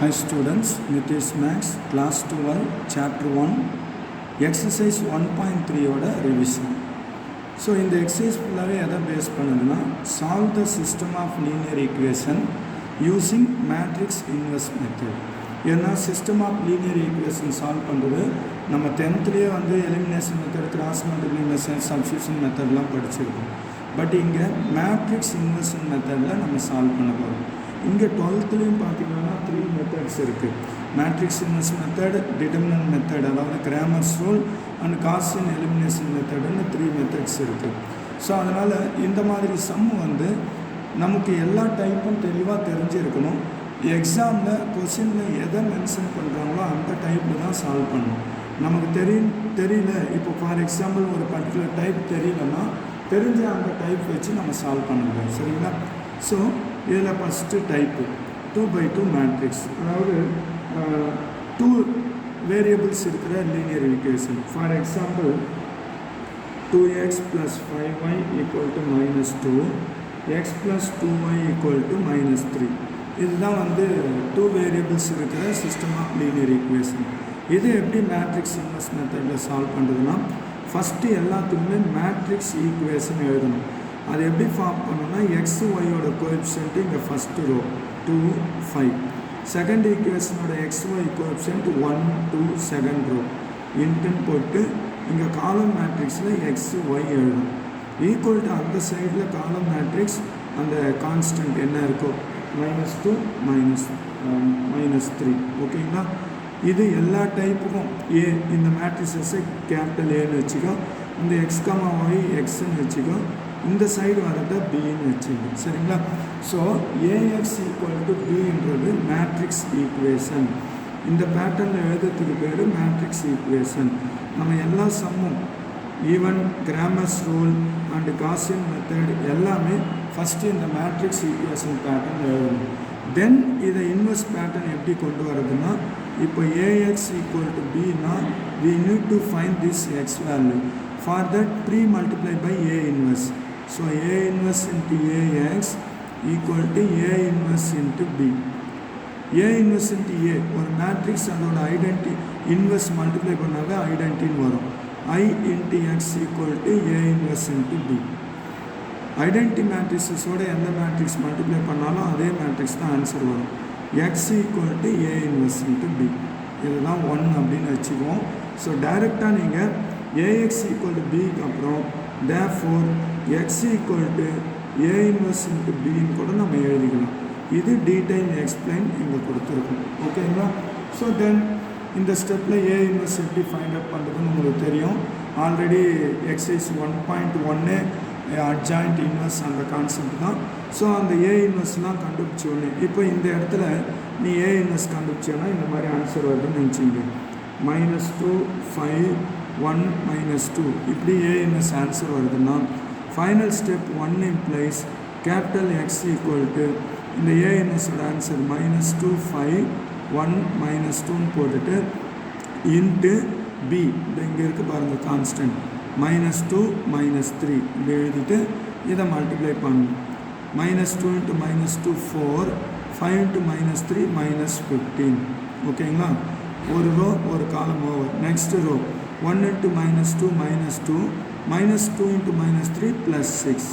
Hi students, Nitish Max, class 12, chapter 1, exercise 1.3 oda revision. So in the exercise fullaவே எதை base பண்ணுதுன்னா solve the system of linear equation using matrix inverse method. ஏன்னா system of linear equation solve பண்ணுறது நம்ம 10thலேயே வந்து elimination method, cross multiplication, substitution மெத்தட்லாம் படிச்சிருக்கோம். But இங்கே matrix inversion மெத்தடில் நம்ம சால்வ் பண்ண போகிறோம். இங்கே 12லேயும் பார்த்தீங்கன்னா 3 மெத்தட்ஸ் இருக்குது. Matrix inverse method, determinant method, அதாவது Cramer's rule and Gaussian elimination மெத்தடுன்னு 3 மெத்தட்ஸ் இருக்குது. ஸோ அதனால் இந்த மாதிரி சம் வந்து நமக்கு எல்லா டைப்பும் தெளிவாக தெரிஞ்சிருக்கணும். எக்ஸாமில் கொஸ்டினில் எதை மென்ஷன் பண்ணுறாங்களோ அந்த டைப்பில் தான் சால்வ் பண்ணணும். நமக்கு தெரியல இப்போ ஃபார் எக்ஸாம்பிள் ஒரு பர்டிகுலர் டைப் தெரியலன்னா தெரிஞ்ச அந்த டைப் வச்சு நம்ம சால்வ் பண்ணுறோம். சரிங்களா? ஸோ இதில் ஃபஸ்ட்டு டைப்பு 2x2 மேட்ரிக்ஸ், அதாவது 2 வேரியபிள்ஸ் இருக்கிற linear equation. For example 2x + 5y = -2, x + 2y = -3. இதுதான் வந்து 2 வேரியபிள்ஸ் இருக்கிற சிஸ்டம் ஆஃப் லீனியர் ஈக்குவேஷன். இது எப்படி மேட்ரிக்ஸ் இன்வர்ஸ் மெத்தடில் சால்வ் பண்ணுறதுன்னா ஃபஸ்ட்டு எல்லாத்துக்குமே மேட்ரிக்ஸ் ஈக்குவேஷன் எழுதணும். அது எப்படி ஃபார்ம் பண்ணணும்னா எக்ஸ் ஒய்யோட கோஎஃபிஷியன்ட்டு இங்கே ஃபஸ்ட்டு ரோ 2, 5, செகண்ட் ஈக்குவேஷனோட X Y coefficient 1, 2, second row இன்ட்டுன்னு போட்டு இங்கே காலம் மேட்ரிக்ஸில் எக்ஸ் ஒய் எழுதணும். ஈக்குவல் டு அந்த சைடில் காலம் மேட்ரிக்ஸ் அந்த கான்ஸ்டன்ட் என்ன இருக்கோ -2, -3. ஓகேங்களா? இது எல்லா டைப்புக்கும் ஏ, இந்த மேட்ரிக்ஸஸை கேபிட்டல் ஏன்னு வச்சுக்கோ, இந்த எக்ஸ் கமா ஒய் எக்ஸ்ன்னு வச்சுக்கோ, இந்த சைடு வரத பின்னு வச்சுக்கோ. சரிங்களா? ஸோ ஏஎக்ஸ் = பின்றது மேட்ரிக்ஸ் ஈக்குவேஷன். இந்த பேட்டர்னில் எழுதுறதுக்கு பேர் மேட்ரிக்ஸ் ஈக்குவேஷன். நம்ம எல்லா சம்மும் even Cramer's rule and Gaussian method எல்லாமே ஃபஸ்ட்டு இந்த மேட்ரிக்ஸ் ஈக்குவேஷன் பேட்டர்ன் எழுதணும். தென் இதை இன்வெர்ஸ் பேட்டர்ன் எப்படி கொண்டு வரதுன்னா இப்போ ஏஎக்ஸ் = பின்னா we need to find this x value. For that pre-multiply by A inverse. So A inverse into AX = A inverse into B. A inverse into A ஒரு matrix அதோட identity inverse multiply பண்ணாவே ஐடென்டின்னு வரும். I into X = A inverse into B. Identity மேட்ரிக்ஸஸோட எந்த matrix multiply பண்ணாலும் அதே matrix தான் answer வரும். X = A inverse into B. இதுதான் 1 அப்படின்னு வச்சுக்குவோம். ஸோ டைரெக்டாக நீங்கள் AX = Bக்கு அப்புறம் therefore X = A inverse into Bன்னு கூட நம்ம எழுதிக்கலாம். இது டீடைல் எக்ஸ்பிளைன் இங்கே கொடுத்துருக்கோம். ஓகேங்களா? ஸோ தென் இந்த ஸ்டெப்பில் A inverse எப்படி ஃபைண்ட் அவுட் பண்ணுறதுன்னு உங்களுக்கு தெரியும். ஆல்ரெடி எக்ஸசைஸ் 1.1 அட்ஜாயிண்ட் இன்வெர்ஸ் அந்த கான்செப்ட் தான். ஸோ அந்த ஏ இன்வெர்ஸ்லாம் கண்டுபிடிச்சோன்னு இப்போ இந்த இடத்துல நீ ஏ இன்வெர்ஸ் கண்டுபிடிச்சோன்னா இந்த மாதிரி ஆன்சர் வருதுன்னு நினச்சிங்க. -2, 5, 1, -2 இப்படி ஏ இன்வெர்ஸ் ஆன்சர் வருதுன்னா final step 1 implies capital X = இந்த ஏ இன்வெர்ஸோட ஆன்சர் -2, 5, 1, -2ன்னு போட்டுட்டு இன்ட்டு பி, இங்கே இருக்குது பாருங்கள் கான்ஸ்டன்ட் -2, -3 இப்படி எழுதிட்டு இதை மல்டிப்ளை பண்ணணும். -2 × -2 4, 5 × -3 -15. ஓகேங்களா? ஒரு ரோ ஒரு column over. Next row 1 × -2 -2, -2 × -3 +6.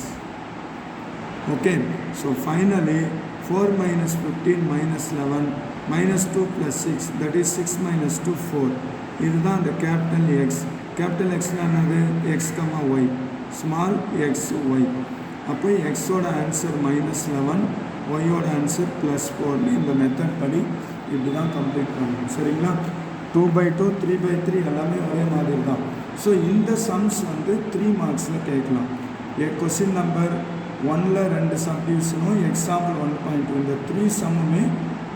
Okay? So finally 4 - 15 -11 -2 + 6 that is 6 - 2 4. இதுதான் அந்த கேபிட்டல் எக்ஸ். கேபிட்டல் எக்ஸ்னா என்னது? X comma y, small x y. அப்போ எக்ஸோட ஆன்சர் -11, ஒய்யோட ஆன்சர் +4. இந்த மெத்தட் படி இப்படி தான் கம்ப்ளீட் பண்ணணும். சரிங்களா? 2x2, 3x3 எல்லாமே ஒரே மாதிரி தான். ஸோ இந்த சம்ஸ் வந்து 3 மார்க்ஸில் கேட்கலாம். கொஸ்டின் நம்பர் 1ல் 2 சப்டிவிஷனும் எக்ஸாம்பிள் 1.2 இந்த 3 சம்முமே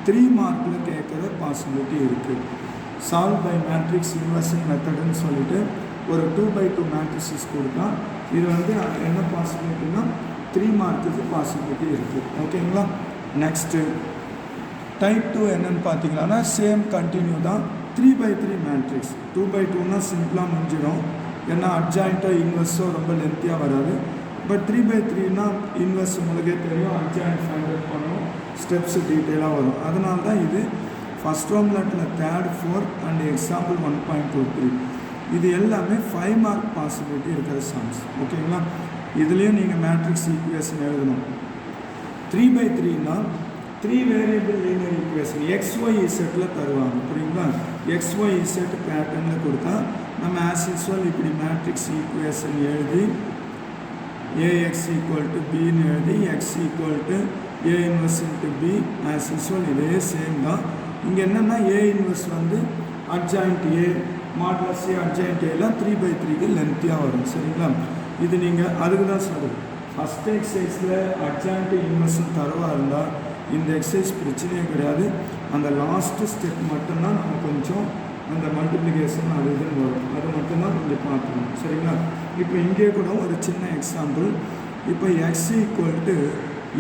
3 மார்க்கில் கேட்குற பாசிபிலிட்டி இருக்குது. சால்வ் பை மேட்ரிக்ஸ் இன்வர்ஷன் மெத்தடுன்னு சொல்லிட்டு ஒரு 2x2 மேட்ரிக்ஸஸ் கொடுத்தா இது வந்து என்ன பாசிபிலிட்டினா 3 மார்க்குக்கு பாசிபிலிட்டி இருக்குது. ஓகேங்களா? நெக்ஸ்ட்டு டைப் 2 என்னென்னு பார்த்தீங்கன்னா சேம் கண்டினியூ தான். 3x3 மேட்ரிக்ஸ் 2x2னா சிம்பிளாக முடிஞ்சிடும். ஏன்னா அட்ஜாயிண்ட்டோ இன்வெர்ஸோ ரொம்ப லென்த்தியாக வராது. பட் 3x3னா இன்வெர்ஸ் உங்களுக்கே தெரியும், அட்ஜாயிண்ட் ஃபைண்ட் அவுட் பண்ணணும், ஸ்டெப்ஸ் டீட்டெயிலாக வரும். அதனால தான் இது ஃபஸ்ட் ரோம்லெட்டில் தேர்ட் ஃபோர்த் அண்ட் எக்ஸாம்பிள் 1.23 இது எல்லாமே 5 மார்க் பாசிபிலிட்டி இருக்கிற சம்ஸ். ஓகேங்களா? இதுலேயும் நீங்கள் மேட்ரிக்ஸ் ஈக்குவேஷன் எழுதணும். 3/3னா 3 வேரியபிள் லீனியர் ஈக்குவேஷன் XYZ தருவாங்க. புரியுங்களா? XYZ பேட்டர்னில் கொடுத்தா நம்ம ஆஸ் யூஸ்வல் இப்படி மேட்ரிக்ஸ் ஈக்குவேஷன் எழுதி AX = Bன்னு எழுதி X = A inverse into B as usual இதே சேம் தான். இங்கே என்னென்னா A இன்வெர்ஸ் வந்து adjoint A modulus A adjoint Aலாம் 3/3க்கு லென்த்தியாக வரும். சரிங்களா? இது நீங்கள் அதுக்கு தான் சொல்லுது. ஃபஸ்ட் எக்ஸசைஸில் அட்ஜாயிண்ட் இன்வெர்ஸும் தரவாக இருந்தால் இந்த எக்ஸசைஸ் பிரச்சனையே கிடையாது. அந்த லாஸ்ட்டு ஸ்டெப் மட்டும்தான் நம்ம கொஞ்சம் அந்த மல்டிப்ளிகேஷன் அது இதுன்னு வரும். அது மட்டும்தான் கொஞ்சம் பார்க்கணும். சரிங்களா? இப்போ இங்கே கூட ஒரு சின்ன எக்ஸாம்பிள். இப்போ X =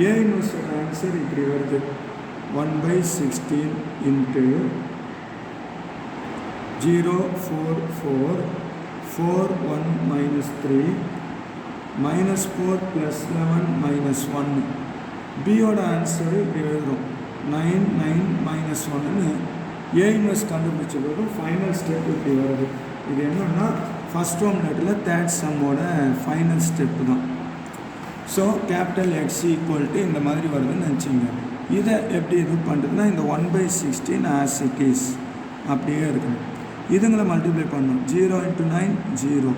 A இன்வெர்ஸோட ஆன்சர் இப்படி வருது 1/16 இன்ட்டு 0 4 4 4 1 -3 -4 + 11 -1. பியோட ஆன்சரு இப்படி எழுதுகிறோம் 9 9 -1ன்னு A இன்வெர்ஸ் கண்டுபிடிச்ச போது ஃபைனல் ஸ்டெப் இப்படி வருது. இது என்னன்னா ஃபஸ்ட் ரோம்லெட்டில் தேர்ட் சம்மோட ஃபைனல் ஸ்டெப்பு தான். ஸோ கேபிட்டல் X = இந்த மாதிரி வருதுன்னு நினச்சிங்க. இதை எப்படி இது பண்ணுறதுன்னா இந்த 1/16 ஆஸ் இட் இஸ் அப்படியே இருக்கணும். இதுங்களை மல்டிப்ளை பண்ணணும். 0 × 9 0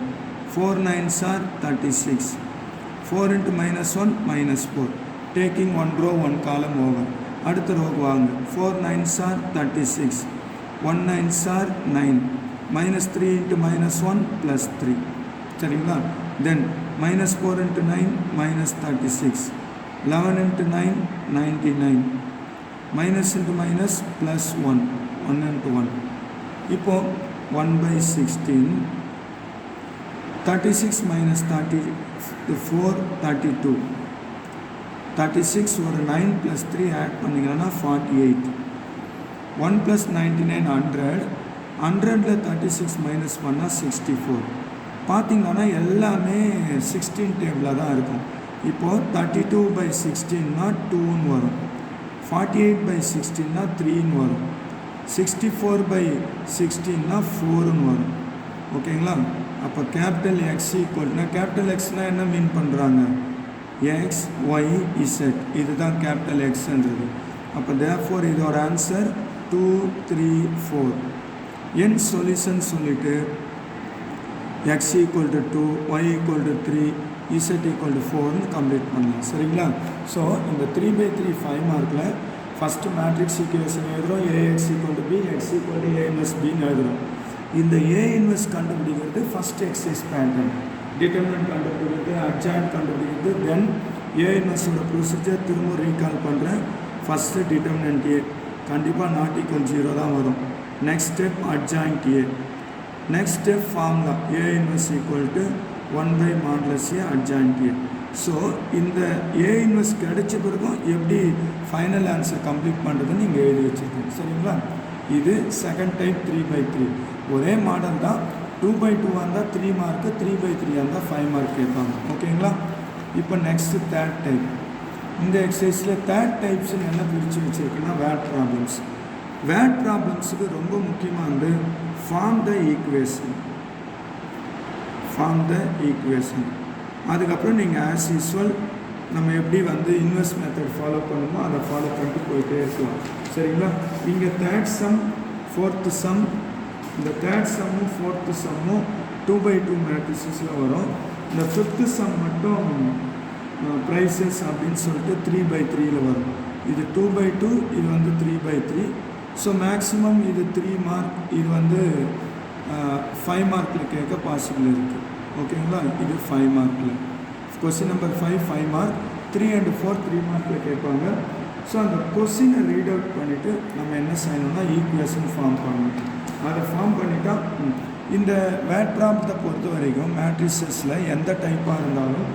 4 9s are 36 4 × -1 -4 taking 1 row 1 column over. அடுத்த ரோக்கு வாங்க. 4 9s are 36 1 9s are 9 -3 × -1 +3. சரிங்களா? தென் -4 × 9 -36 11 × 9 99 minus × minus +1 1 × 1. இப்போ 1/16 36 - 34 32 36 ஒரு 9 + 3 ஆட் பண்ணிங்கன்னா 48 1 + 99 100 100ல் 36 - 1 64. பார்த்திங்கன்னா எல்லாமே 16 டேபிளாக தான் இருக்கும். இப்போது 32/16னா 2ன்னு வரும். 48/16னா 3ன்னு வரும். 64/16னா 4ன்னு வரும். ஓகேங்களா? அப்போ கேபிட்டல் X ஈக்குவல்னா கேபிட்டல் எக்ஸ்னால் என்ன மீன் பண்ணுறாங்க? X Y Z இதுதான் கேபிட்டல் எக்ஸ்ன்றது. அப்போ தேர்ஃபோர் இதோட ஆன்சர் 2 3 4. என் சொல்யூஷன் சொல்லிவிட்டு X = 2 Y = 3 Z = 4ன்னு கம்ப்ளீட் பண்ணலாம். சரிங்களா? ஸோ இந்த 3/3 5 மார்க்கில் ஃபஸ்ட்டு மேட்ரிக்ஸ் ஈக்குவேஷன் எழுதுகிறோம். AX = B X = A - Bன்னு எழுதுகிறோம். இந்த A இன்வெர்ஸ் கண்டுபிடிக்கிறது ஃபஸ்ட் எக்ஸசைஸ் பேட்டர்ன். டிட்டர்மினன்ட் கண்டுபிடிக்கிறது, அட்ஜாயிண்ட் கண்டுபிடிக்கிறது, தென் A இன்வெர்ஸோட ப்ரொசீஜர் திரும்ப ரீகால் பண்ணுறேன். ஃபஸ்ட்டு டிட்டர்மினன்ட் A கண்டிப்பாக = 0 தான் வரும். Next step adjoint A. Next step formula A inverse = 1/mod A adjoint A. So இந்த A இன்வெர்ஸ் கிடைச்ச பிறகும் எப்படி ஃபைனல் ஆன்சர் கம்ப்ளீட் பண்ணுறதுன்னு நீங்கள் எழுதி வச்சுருக்கீங்க. சரிங்களா? இது செகண்ட் டைப் 3/3 ஒரே மாடல் தான். 2/2 இருந்தால் 3 மார்க்கு, 3/3 இருந்தால் 5 மார்க் கேட்பாங்க. ஓகேங்களா? இப்போ நெக்ஸ்ட்டு தேர்ட் டைப். இந்த எக்ஸசைஸில் தேர்ட் டைப்ஸ்ன்னு என்ன பிரித்து வச்சுருக்குன்னா வேட் ப்ராப்ளம்ஸ். வேட் ப்ராப்ளம்ஸுக்கு ரொம்ப முக்கியமானது ஃபார்ம் த ஈக்குவேஷன். அதுக்கப்புறம் நீங்கள் ஆஸ் யூஸ்வல் நம்ம எப்படி இன்வெர்ஸ் மெத்தட் ஃபாலோ பண்ணுமோ அதை ஃபாலோ பண்ணிட்டு போயிட்டே இருக்கலாம். சரிங்களா? இங்கே தேர்ட் சம் ஃபோர்த்து சம், இந்த தேர்ட் சம்மும் ஃபோர்த்து சம்மும் 2/2 மேட்ரிசஸில் வரும். இந்த ஃபிஃப்த்து சம் மட்டும் ப்ரைஸஸ் அப்படின்னு சொல்லிட்டு 3/3ல் வரும். இது 2/2, இது 3/3. ஸோ மேக்ஸிமம் இது 3 மார்க், இது 5 மார்க்கில் கேட்க பாசிபிள் இருக்குது. ஓகேங்களா? இது 5 மார்க்கில். கொஸ்டின் நம்பர் 5 மார்க், 3 and 4 3 மார்க்கில் கேட்பாங்க. ஸோ அந்த கொஸ்டினை ரீட் அவுட் பண்ணிவிட்டு நம்ம என்ன செய்யணும்னா ஈக்குவேஷன் ஃபார்ம் பண்ணணும். அதை ஃபார்ம் பண்ணிட்டா இந்த வேட் ப்ராப்ளத்தை பொறுத்த வரைக்கும் மேட்ரிசஸில் எந்த டைப்பாக இருந்தாலும்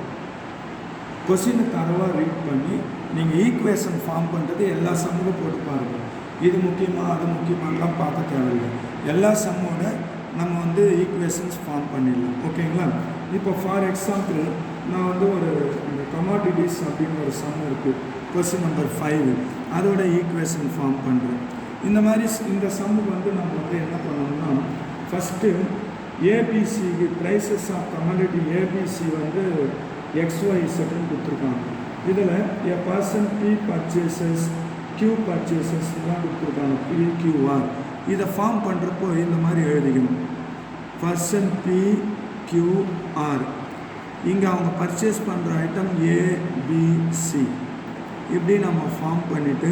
கொஸ்டினை தரவாக ரீட் பண்ணி நீங்கள் ஈக்குவேஷன் ஃபார்ம் பண்ணுறது எல்லா சம்முக்கும் போட்டு பாருங்கள். இது முக்கியமாக அது முக்கியமானலாம் பார்க்க தேவையில்லை. எல்லா சம்மோட நம்ம ஈக்குவேஷன்ஸ் ஃபார்ம் பண்ணிடலாம். ஓகேங்களா? இப்போ ஃபார் எக்ஸாம்பிள் நான் ஒரு இந்த கமாடிட்டிஸ் அப்படின்னு ஒரு சம் இருக்குது, கொஸ்டின் நம்பர் 5, அதோட ஈக்குவேஷன் ஃபார்ம் பண்ணுறேன். இந்த மாதிரி இந்த சம்முக்கு வந்து நம்ம வந்து என்ன பண்ணணும்னா ஃபஸ்ட்டு ஏபிசிக்கு ப்ரைஸஸ் ஆஃப் கமாடிட்டி ஏபிசி வந்து XYZன்னு கொடுத்துருக்காங்க. இதில் a person P purchases Q பர்ச்சேசஸ்லாம் கொடுத்துருக்காங்க PQR. இதை ஃபார்ம் பண்ணுறப்போ இந்த மாதிரி எழுதிக்கணும் பர்சன் PQR. இங்கே அவங்க பர்ச்சேஸ் பண்ணுற ஐட்டம் ABC இப்படி நம்ம ஃபார்ம் பண்ணிவிட்டு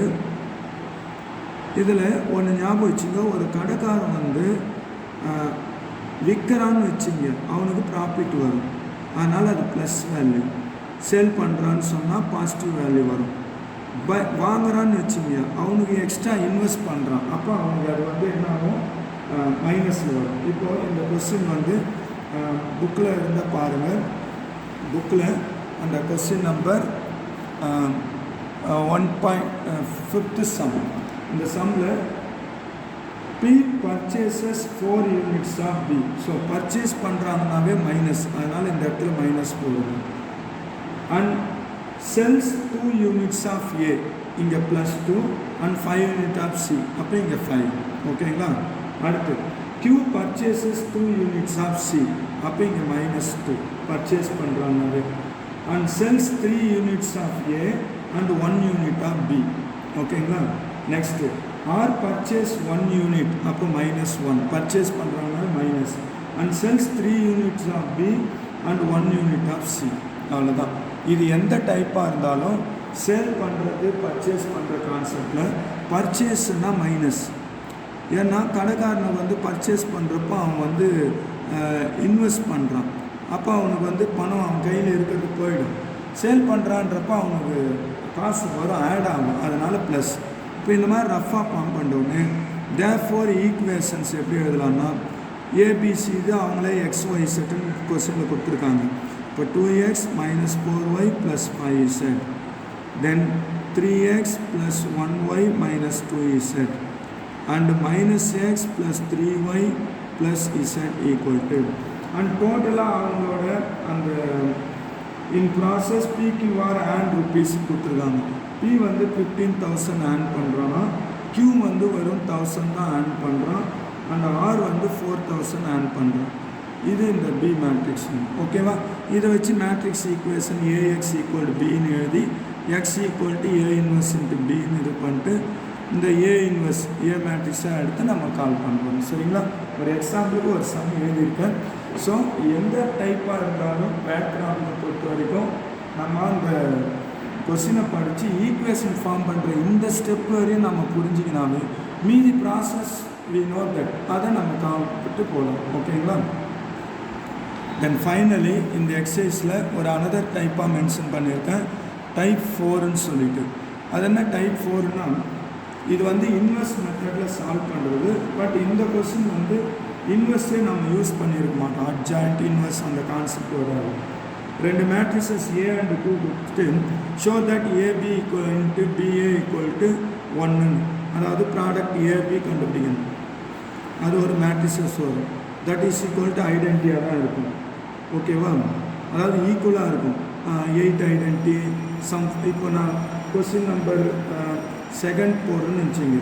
இதில் ஒன்று ஞாபகம் வச்சுங்க, ஒரு கடைக்காரன் வந்து விற்கிறான்னு வச்சுங்க அவனுக்கு ப்ராஃபிட் வரும், அதனால் அது ப்ளஸ் வேல்யூ. சேல் பண்ணுறான்னு சொன்னால் பாசிட்டிவ் வேல்யூ வரும். வாங்குறான்னு வச்சுங்க அவனுக்கு எக்ஸ்ட்ரா இன்வெஸ்ட் பண்ணுறான், அப்போ அவனுக்கு அது வந்து என்ன ஆகும், மைனஸில் வரும். இப்போது இந்த கொஸ்டின் வந்து புக்கில் இருந்தால் பாருங்கள். புக்கில் அந்த கொஸ்டின் நம்பர் 1.5th சம். இந்த சம்மில் P purchases 4 units of B. So purchase பண்ணுறாங்கனாவே மைனஸ், அதனால் இந்த இடத்துல மைனஸ் போடுங்க. And sells 2 units of A, இங்கே +2 அண்ட் 5 unit of C, அப்போ இங்கே 5. ஓகேங்களா? அடுத்து Q purchases 2 units of C, அப்போ இங்கே -2 பர்ச்சேஸ் பண்ணுறாங்கனாவே. And sells 3 units of A and 1 unit of B. ஓகேங்களா? நெக்ஸ்ட்டு R purchase 1 unit, அப்போ -1 பர்ச்சேஸ் பண்ணுறாங்கன்னா minus. And sells 3 units of B and 1 unit of C. அவ்வளோதான். இது எந்த டைப்பாக இருந்தாலும் சேல் பண்ணுறது பர்ச்சேஸ் பண்ணுற கான்செப்டில் பர்ச்சேஸ்னால் மைனஸ். ஏன்னா கடைக்காரனுக்கு வந்து பர்ச்சேஸ் பண்ணுறப்போ அவன் வந்து இன்வெஸ்ட் பண்ணுறான், அப்போ அவனுக்கு வந்து பணம் அவன் கையில் இருக்கிறது போயிடும். சேல் பண்ணுறான்றப்போ அவனுக்கு காசு வரும், ஆட் ஆகும், அதனால் ப்ளஸ். இப்போ இந்த மாதிரி ரஃபாக ஃபார்ம் பண்ணுறோன்னு தேர்ஃபோர் ஈக்குவேஷன்ஸ் எப்படி எழுதலாம்னா ஏபிசி இது அவங்களே XYZன்னு கொஸ்டினில் கொடுத்துருக்காங்க. இப்போ 2x - 4y + 5z, then 3x + 1y - 2z and -x + 3y + z = and டோட்டலாக அவங்களோட அந்த in process PQR and rupees கொடுத்துருக்காங்க. P வந்து 15,000 ஏர்ன் பண்ணுறான்னா, Q வந்து வெறும் 1000 தான் ஏர்ன் பண்ணுறான், அண்ட் R வந்து 4000 ஏர்ன் பண்ணுறான். இது இந்த B மேட்ரிக்ஸ். ஓகேவா? இதை வச்சு மேட்ரிக்ஸ் ஈக்குவேஷன் AX = Bன்னு எழுதி X = A இன்வெர்ஸ் × Bன்னு இது பண்ணிட்டு இந்த A இன்வெர்ஸ் A மேட்ரிக்ஸாக எடுத்து நம்ம கால் பண்ணுறோம். சரிங்களா? ஒரு எக்ஸாம்பிளுக்கு ஒரு சம் எழுதியிருக்கேன். ஸோ எந்த டைப்பாக இருந்தாலும் பேக்ரவுண்டை பொறுத்த வரைக்கும் நம்ம அந்த கொஸ்டினை படித்து ஈக்குவேஷன் ஃபார்ம் பண்ணுற இந்த ஸ்டெப் வரையும் நம்ம புரிஞ்சிக்கினாவே மீதி ப்ராசஸ் வி நோ தட், அதை நம்ம காப்பிட்டு போகலாம். ஓகேங்களா? தென் ஃபைனலி இந்த எக்ஸசைஸில் ஒரு அனதர் டைப்பாக மென்ஷன் பண்ணியிருக்கேன், டைப் 4ன்னு சொல்லிட்டு. அது என்ன டைப் 4னா இது வந்து இன்வெர்ஸ் மெத்தடில் சால்வ் பண்ணுறது. பட் இந்த கொஸ்டின் வந்து இன்வெர்ஸே நம்ம யூஸ் பண்ணியிருக்க மாட்டோம், அட்ஜாயிண்ட் இன்வெர்ஸ் அந்த கான்செப்ட் வராது. ரெண்டு மேட்ரிசஸ் A and 2 கொடுத்துட்டு ஷோ தட் AB = BA = 1, அதாவது ப்ராடக்ட் AB கண்டுபிடிக்கணும். அது ஒரு மேட்ரிசஸ் வரும், தட் இஸ் ஈக்குவல் டு ஐடென்டிட்டியாக தான் இருக்கும். ஓகேவா? அதாவது ஈக்குவலாக இருக்கும். 8 ஐடென்டி சம். இப்போ நான் கொஸ்டின் நம்பர் 2 போடுறேன்னு வச்சுங்க,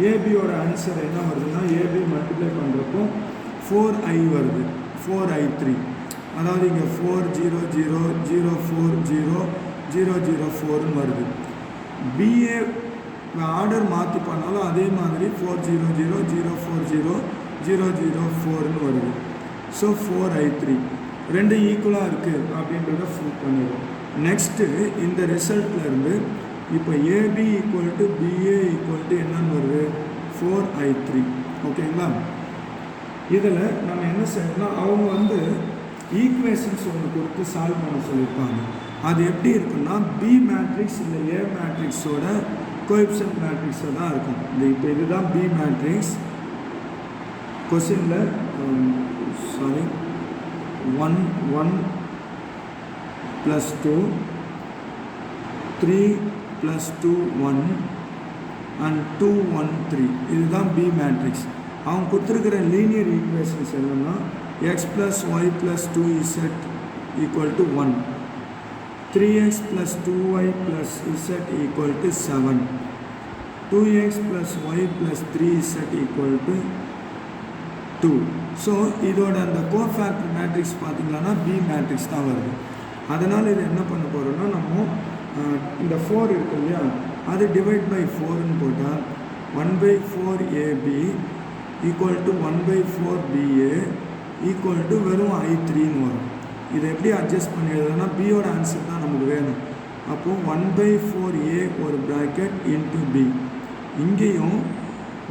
ஏபியோட ஆன்சர் என்ன வருதுன்னா ஏபி மல்டிப்ளை பண்ணுறப்போ 4i வருது, 4i3. அதாவது இங்கே 400040004ன்னு வருது. பிஏ ஆர்டர் மாற்றி பண்ணாலும் அதே மாதிரி 400040004ன்னு வருது. ஸோ 4i3 ரெண்டு ஈக்குவலாக இருக்குது அப்படின்றத ப்ரூவ் பண்ணிடும். நெக்ஸ்ட்டு இந்த ரிசல்ட்லேருந்து இப்போ ஏபி = BA = என்னன்னு வருது, 4i3. ஓகேங்களா? இதில் நம்ம என்ன செய்யணும்னா அவங்க வந்து ஈக்குவேஷன்ஸ் ஒன்று கொடுத்து சால்வ் பண்ண சொல்லியிருப்பாங்க. அது எப்படி இருக்குன்னா பி மேட்ரிக்ஸ் இல்லை ஏ மேட்ரிக்ஸோட கோஎஃபிஷியன்ட் மேட்ரிக்ஸாக தான் இருக்கும். இப்போ இதுதான் பி மேட்ரிக்ஸ். கொஸ்டினில் 1 1 + 2 3 + 2 1 and 2 1 3. இதுதான் பி மேட்ரிக்ஸ். அவங்க கொடுத்துருக்கிற லீனியர் ஈக்குவேஷன்ஸ் என்னென்னா x + y + 2z = 1, 3x + 2y + z = 7, 2x plus y plus 3z equal to 2. So இதோட அந்த கோஃபேக்டர் மேட்ரிக்ஸ் பார்த்தீங்கன்னா பி மேட்ரிக்ஸ் தான் வருது. அதனால் இது என்ன பண்ண போகிறோம்னா நம்ம இந்த 4 இருக்கு இல்லையா, அது டிவைட் பை 4ன்னு போட்டால் 1/4ab equal to 1/4ba equal to வெறும் i3ன்னு வரும். இதை எப்படி அட்ஜஸ்ட் பண்ணி எழுதுனா பியோட ஆன்சர் தான் நமக்கு வேணும். அப்போது 1/4a ஒரு ப்ராக்கெட் இன்ட்டு பி. இங்கேயும்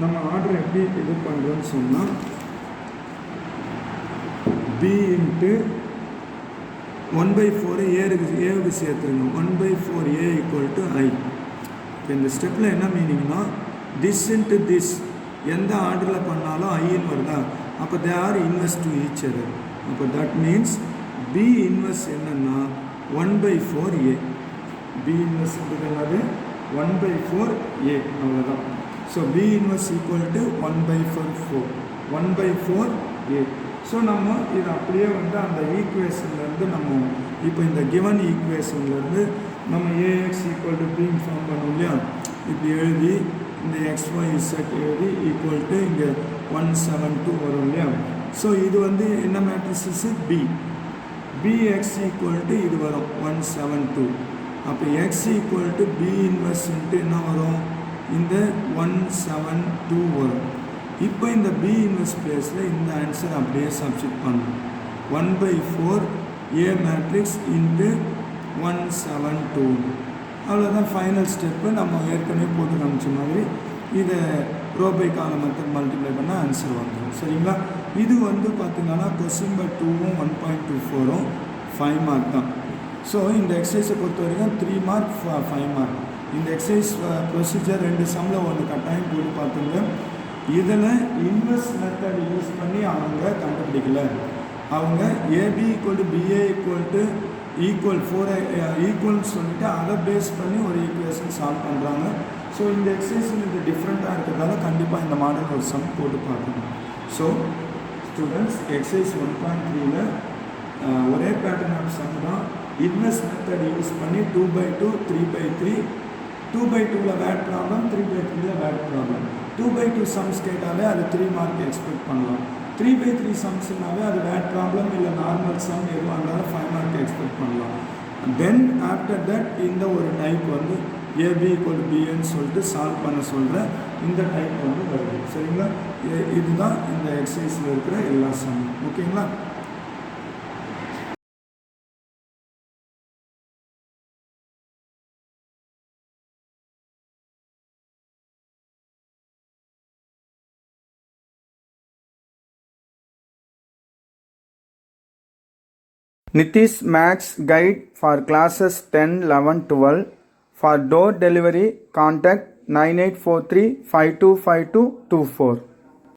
நம்ம ஆர்டர் எப்படி இது பண்ணுறோன்னு சொன்னால் b இன்ட்டு 1/4 ஏவுக்கு சேர்த்துருங்க. 1/4a equal to i. இப்போ இந்த ஸ்டெப்பில் என்ன மீனிங்னா திஸ் இன்ட்டு திஸ் எந்த ஆர்டரில் பண்ணாலும் ஐன்னு வருதா, அப்போ they are inverse to each other. அப்போ தட் மீன்ஸ் b இன்வெர்ஸ் என்னன்னா 1/4a. b இன்வெர்ஸ் என்னது 1/4a, அவ்வளோதான். So b inverse equal to 1/4a. So நம்ம இது அப்படியே வந்து அந்த ஈக்குவேஷன்லேருந்து நம்ம இப்போ இந்த கிவன் ஈக்குவேஷன்லேருந்து நம்ம ax equal to b form பண்ணோம் இல்லையா, இப்படி எழுதி இந்த xy z எழுதி ஈக்குவல் டு இங்கே 172 வரும் இல்லையா. ஸோ இது வந்து என்ன மேட்ரிக்ஸு bx ஈக்குவல் டு இது வரும் 172. அப்போ x ஈக்குவல் டு b இன்வெர்ஸ்ன்ட்டு என்ன வரும், இந்த 172 வரும். இப்போ இந்த b இன்வெர்ஸ் பிளேஸில் இந்த ஆன்சர் அப்படியே சப்ஸ்டிட் பண்ணணும். 1/4a matrix into 172. அவ்வளோதான் ஃபைனல் ஸ்டெப்பு. நம்ம ஏற்கனவே போட்டு காமிச்ச மாதிரி இதை ரோ பை காலம் மெத்தட் மல்டிப்ளை பண்ணால் ஆன்சர் வந்துடும். சரிங்களா. இது வந்து பார்த்திங்கன்னா கொஸ்டின் பை 2வும் 1.24ம் 5 மார்க் தான். ஸோ இந்த எக்ஸசைஸை பொறுத்த வரைக்கும் 3 மார்க் 5 மார்க். இந்த எக்ஸசைஸ் ப்ரொசீஜர் 2 சம்மில் ஒன்று கட்டாயம் போட்டு பார்த்துங்க. இதில் இன்வெர்ஸ் மெத்தட் யூஸ் பண்ணி அவங்க கண்டுபிடிக்கல. அவங்க AB equal to BA equal 4 ஈக்குவல்னு சொல்லிட்டு அதை பேஸ் பண்ணி ஒரு ஈக்குவேஷன் சால்வ் பண்ணுறாங்க. ஸோ இந்த எக்ஸசைஸ் இது டிஃப்ரெண்ட்டாக இருக்கிறதால கண்டிப்பாக இந்த மாடல் ஒரு சம் போட்டு பார்க்கணும். ஸோ ஸ்டூடெண்ட்ஸ், எக்ஸசைஸ் 1.3ல ஒரே பேட்டர்ன் ஆஃப் சம் தான். இன்வெர்ஸ் மெத்தட் யூஸ் பண்ணி 2/2 3/3 2/2ல் வேட் ப்ராப்ளம், 3/3ல் வேட் ப்ராப்ளம். 2/2 சம்ஸ் கேட்டாலே அது 3 மார்க் எக்ஸ்பெக்ட் பண்ணலாம். 3/3 சம்ஸ்னாவே அது வேட் ப்ராப்ளம் இல்லை நார்மல் சம் எதுவாக இருந்தாலும் 5 மார்க் எக்ஸ்பெக்ட் பண்ணலாம். தென் ஆஃப்டர் தட் இந்த ஒரு டைப் வந்து ஏபி ஈக்குவல் டு பின்னு சொல்லிட்டு சால்வ் பண்ண சொல்கிற இந்த டைப் வந்து வருது. சரிங்களா. இதுதான் இந்த எக்ஸசைஸில் இருக்கிற எல்லா சம்மும். ஓகேங்களா. Nitish Max Guide for classes 10, 11, 12. For door delivery, contact 9843 525224.